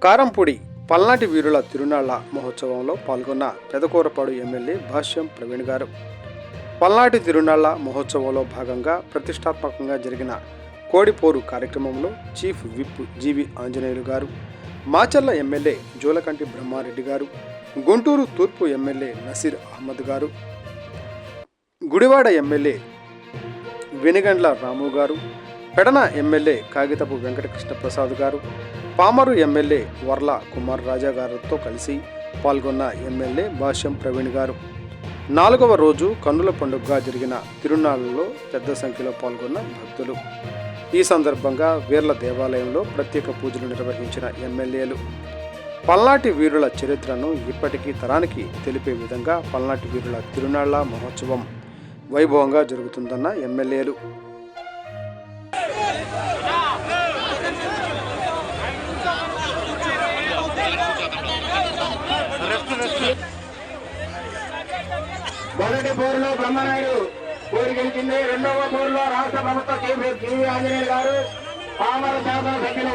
కారంపూడి పల్నాటి వీరుల తిరునాళ్ల మహోత్సవంలో పాల్గొన్న పెదకూరపాడు ఎమ్మెల్యే భాష్యం ప్రవీణ్ గారు. పల్నాటి తిరునాళ్ల మహోత్సవంలో భాగంగా ప్రతిష్టాత్మకంగా జరిగిన కోడిపోరు కార్యక్రమంలో చీఫ్ విప్ జీవి ఆంజనేయులు గారు, మాచర్ల ఎమ్మెల్యే జోలకంటి బ్రహ్మారెడ్డి గారు, గుంటూరు తూర్పు ఎమ్మెల్యే నసీర్ అహ్మద్ గారు, గుడివాడ ఎమ్మెల్యే వెనిగండ్ల రాము గారు, పెడన ఎమ్మెల్యే కాగితపు వెంకటకృష్ణప్రసాద్ గారు, పామరు ఎమ్మెల్యే వర్ల కుమార్ రాజా గారితో కలిసి పాల్గొన్న ఎమ్మెల్యే భాష్యం ప్రవీణ్ గారు. 4వ రోజు కన్నుల పండుగగా జరిగిన తిరునాళ్లలో పెద్ద సంఖ్యలో పాల్గొన్న భక్తులు. ఈ సందర్భంగా వీర్ల దేవాలయంలో ప్రత్యేక పూజలు నిర్వహించిన ఎమ్మెల్యేలు పల్నాటి వీరుల చరిత్రను ఇప్పటికీ తరానికి తెలిపే విధంగా పల్నాటి వీరుల తిరునాళ్ల మహోత్సవం వైభవంగా జరుగుతుందన్న ఎమ్మెల్యేలు. మొదటి పోరులో బ్రహ్మనాయుడు పోరు గెలిచింది. రెండవ పోరులో రాష్ట్ర ప్రభుత్వ చీఫ్ జీవి ఆంజనేయులు గారు, పామర శాసన సభ్యులు